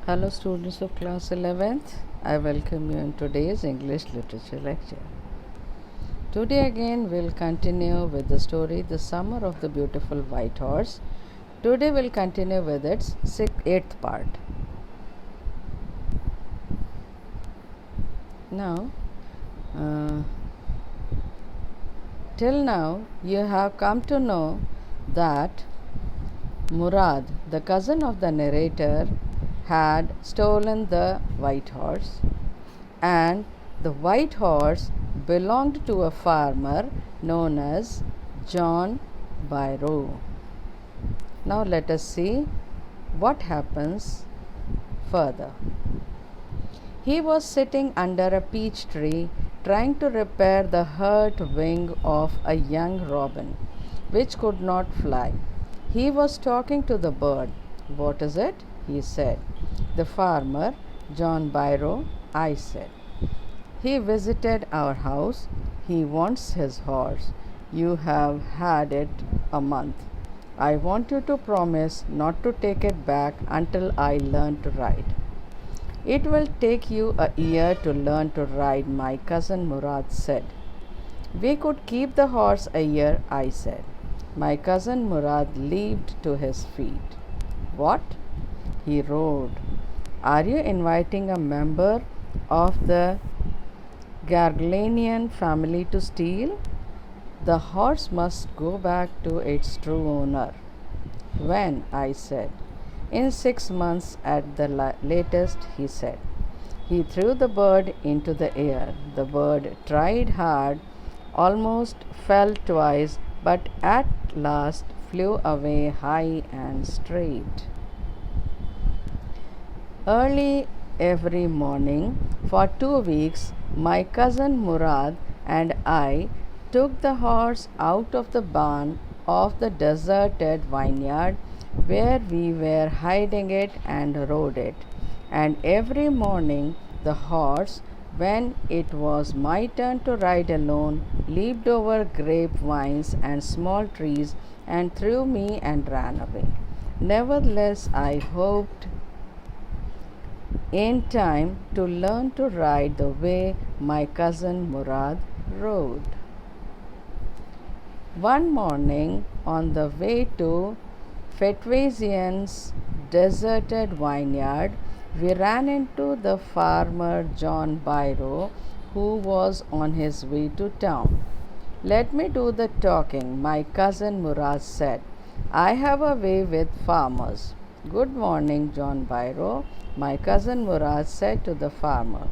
Hello students of class 11th, I welcome you in today's English literature lecture. Today again we'll continue with the story The Summer of the Beautiful White Horse. Today we'll continue with its 8th part. Now, till now you have come to know that Murad, the cousin of the narrator, had stolen the white horse, and the white horse belonged to a farmer known as John Byroe. Now let us see what happens further. He was sitting under a peach tree trying to repair the hurt wing of a young robin which could not fly. He was talking to the bird. "What is it?" he said. "The farmer, John Byroe," I said. "He visited our house. He wants his horse. You have had it a month. I want you to promise not to take it back until I learn to ride." "It will take you a year to learn to ride," my cousin Murad said. "We could keep the horse a year," I said. My cousin Murad leaped to his feet. "What?" he roared. "Are you inviting a member of the Garglanian family to steal? The horse must go back to its true owner." "When?" I said. "In 6 months at the latest," he said. He threw the bird into the air. The bird tried hard, almost fell twice, but at last flew away high and straight. Early every morning for 2 weeks, my cousin Murad and I took the horse out of the barn of the deserted vineyard where we were hiding it and rode it. And every morning the horse, when it was my turn to ride alone, leaped over grapevines and small trees and threw me and ran away. Nevertheless, I hoped in time to learn to ride the way my cousin Murad rode. One morning, on the way to Fetwazian's deserted vineyard, we ran into the farmer John Byroe, who was on his way to town. "Let me do the talking," my cousin Murad said. "I have a way with farmers." "Good morning, John Byroe," my cousin Murad said to the farmer.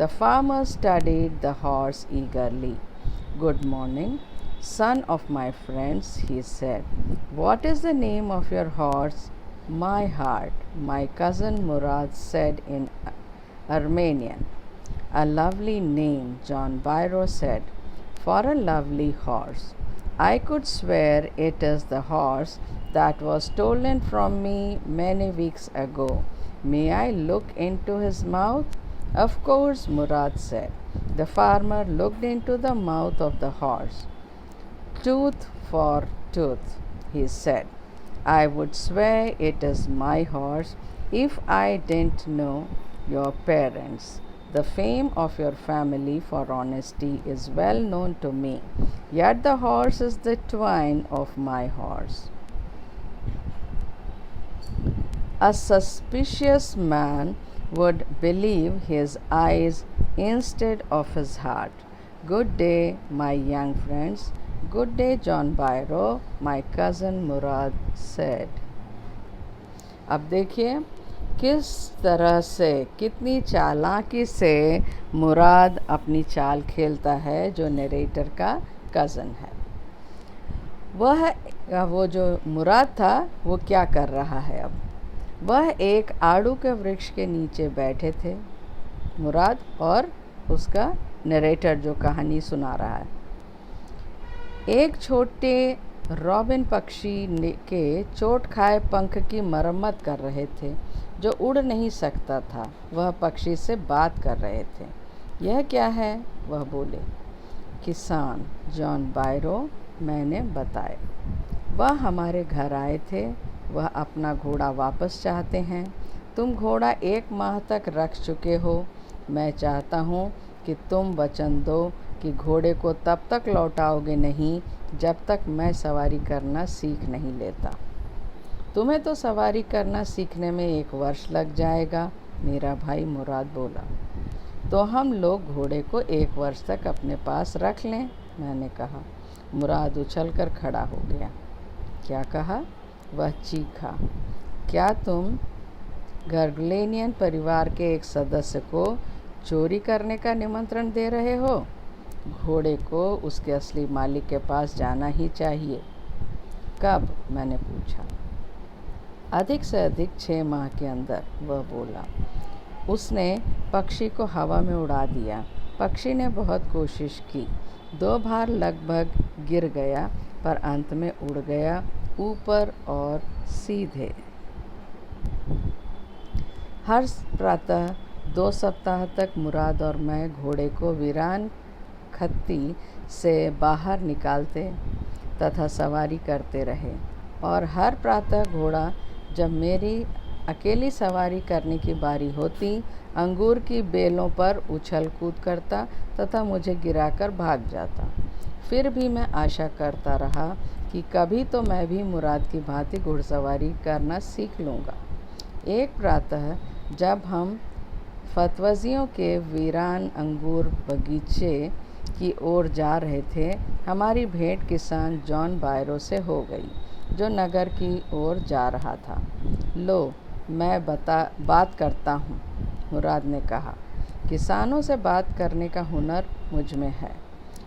The farmer studied the horse eagerly. "Good morning, son of my friends," he said. "What is the name of your horse?" "My Heart," my cousin Murad said in Armenian. "A lovely name," John Byroe said, "for a lovely horse. I could swear it is the horse that was stolen from me many weeks ago. May I look into his mouth?" "Of course," Murad said. The farmer looked into the mouth of the horse. "Tooth for tooth," he said. "I would swear it is my horse if I didn't know your parents. The fame of your family for honesty is well known to me, yet the horse is the twin of my horse. A suspicious man would believe his eyes instead of his heart. Good day, my young friends." "Good day, John Byroe," my cousin Murad said. अब देखिए किस तरह से, कितनी चालाकी से मुराद अपनी चाल खेलता है, जो नरेटर का कज़न है। वो जो मुराद था वो क्या कर रहा है अब? वह एक आड़ू के वृक्ष के नीचे बैठे थे, मुराद और उसका नरेटर जो कहानी सुना रहा है। एक छोटे रॉबिन पक्षी के चोट खाए पंख की मरम्मत कर रहे थे, जो उड़ नहीं सकता था। वह पक्षी से बात कर रहे थे। "यह क्या है?" वह बोले। "किसान, जॉन बायरो," मैंने बताया। "वह हमारे घर आए थे। वह अपना घोड़ा वापस चाहते हैं। तुम घोड़ा 1 माह तक रख चुके हो। मैं चाहता हूँ कि तुम वचन दो कि घोड़े को तब तक लौटाओगे नहीं जब तक मैं सवारी करना सीख नहीं लेता। तुम्हें तो सवारी करना सीखने में 1 वर्ष लग जाएगा, मेरा भाई मुराद बोला। तो हम लोग घोड़े को 1 वर्ष तक अपने पास रख लें, मैंने कहा। मुराद उछलकर खड़ा हो गया। क्या कहा? वह चीखा। क्या तुम गर्गलेनियन परिवार के एक सदस्य को चोरी करने का निमंत्रण दे रहे हो? घोड़े को उसके असली मालिक के पास जाना ही चाहिए। कब? मैंने पूछा। अधिक से अधिक 6 माह के अंदर, वह बोला। उसने पक्षी को हवा में उड़ा दिया। पक्षी ने बहुत कोशिश की। 2 बार लगभग गिर गया, पर अंत में उड़ गया, ऊपर और सीधे। हर प्रातः 2 सप्ताह तक मुराद और मैं घोड़े को वीरान खत्ती से बाहर निकालते तथा सवारी करते रहे, और हर प्रातः घोड़ा जब मेरी अकेली सवारी करने की बारी होती, अंगूर की बेलों पर उछल कूद करता तथा मुझे गिराकर भाग जाता। फिर भी मैं आशा करता रहा कि कभी तो मैं भी मुराद की भांति घुड़सवारी करना सीख लूँगा। एक प्रातः जब हम फतवजियों के वीरान अंगूर बगीचे की ओर जा रहे थे, हमारी भेंट किसान जॉन बायरो से हो गई, जो नगर की ओर जा रहा था। लो, मैं बात करता हूँ, मुराद ने कहा। किसानों से बात करने का हुनर मुझ में है।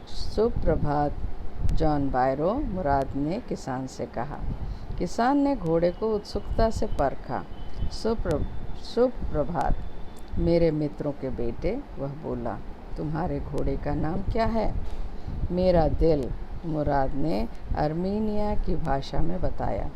सुप्रभात जॉन बायरो, मुराद ने किसान से कहा। किसान ने घोड़े को उत्सुकता से परखा। सुप्रभात मेरे मित्रों के बेटे, वह बोला। तुम्हारे घोड़े का नाम क्या है? मेरा दिल, मुराद ने अर्मीनिया की भाषा में बताया।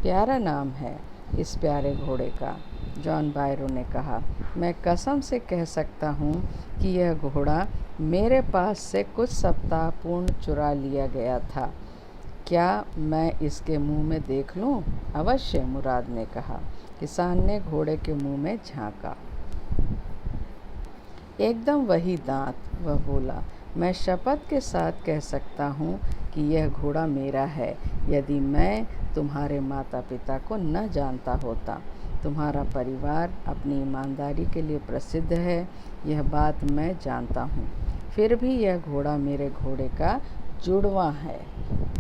प्यारा नाम है इस प्यारे घोड़े का, जॉन बायरो ने कहा। मैं कसम से कह सकता हूँ कि यह घोड़ा मेरे पास से कुछ सप्ताह पूर्व चुरा लिया गया था। क्या मैं इसके मुंह में देख लूँ? अवश्य, मुराद ने कहा। किसान ने घोड़े के मुंह में झांका। एकदम वही दांत, वह बोला। मैं शपथ के साथ कह सकता हूँ कि यह घोड़ा मेरा है, यदि मैं तुम्हारे माता पिता को न जानता होता। तुम्हारा परिवार अपनी ईमानदारी के लिए प्रसिद्ध है, यह बात मैं जानता हूँ। फिर भी यह घोड़ा मेरे घोड़े का जुड़वां है।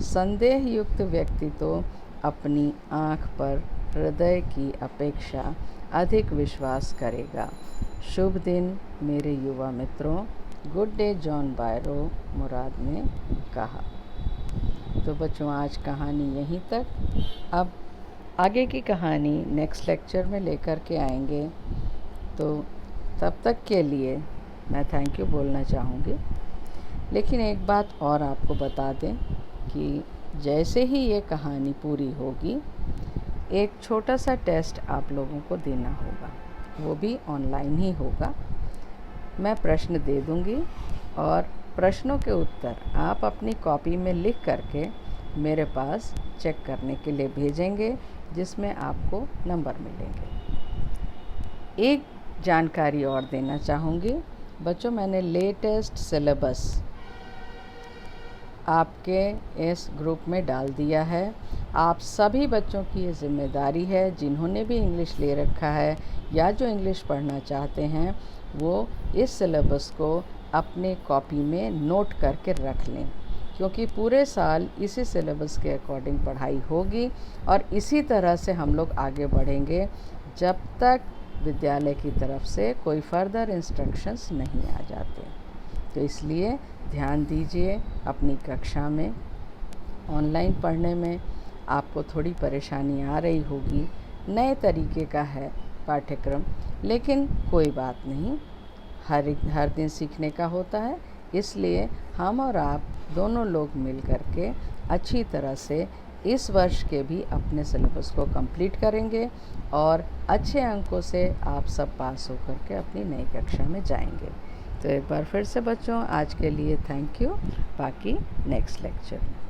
संदेह युक्त व्यक्ति तो अपनी आँख पर हृदय की अपेक्षा अधिक विश्वास करेगा। शुभ दिन मेरे युवा मित्रों। गुड डे जॉन बायरो, मुराद ने कहा। तो बच्चों, आज कहानी यहीं तक। अब आगे की कहानी नेक्स्ट लेक्चर में लेकर के आएंगे। तो तब तक के लिए मैं थैंक यू बोलना चाहूँगी। लेकिन एक बात और आपको बता दें कि जैसे ही ये कहानी पूरी होगी, एक छोटा सा टेस्ट आप लोगों को देना होगा, वो भी ऑनलाइन ही होगा। मैं प्रश्न दे दूँगी और प्रश्नों के उत्तर आप अपनी कॉपी में लिख करके मेरे पास चेक करने के लिए भेजेंगे, जिसमें आपको नंबर मिलेंगे। एक जानकारी और देना चाहूँगी बच्चों, मैंने लेटेस्ट सिलेबस आपके इस ग्रुप में डाल दिया है। आप सभी बच्चों की ये जिम्मेदारी है, जिन्होंने भी इंग्लिश ले रखा है या जो इंग्लिश पढ़ना चाहते हैं, वो इस सिलेबस को अपने कॉपी में नोट करके रख लें, क्योंकि पूरे साल इसी सिलेबस के अकॉर्डिंग पढ़ाई होगी और इसी तरह से हम लोग आगे बढ़ेंगे जब तक विद्यालय की तरफ से कोई फर्दर इंस्ट्रक्शंस नहीं आ जाते। तो इसलिए ध्यान दीजिए अपनी कक्षा में। ऑनलाइन पढ़ने में आपको थोड़ी परेशानी आ रही होगी, नए तरीके का है पाठ्यक्रम, लेकिन कोई बात नहीं, हर दिन सीखने का होता है। इसलिए हम और आप दोनों लोग मिल करके अच्छी तरह से इस वर्ष के भी अपने सिलेबस को कंप्लीट करेंगे और अच्छे अंकों से आप सब पास होकर के अपनी नई कक्षा में जाएंगे। तो एक बार फिर से बच्चों, आज के लिए थैंक यू। बाकी नेक्स्ट लेक्चर में।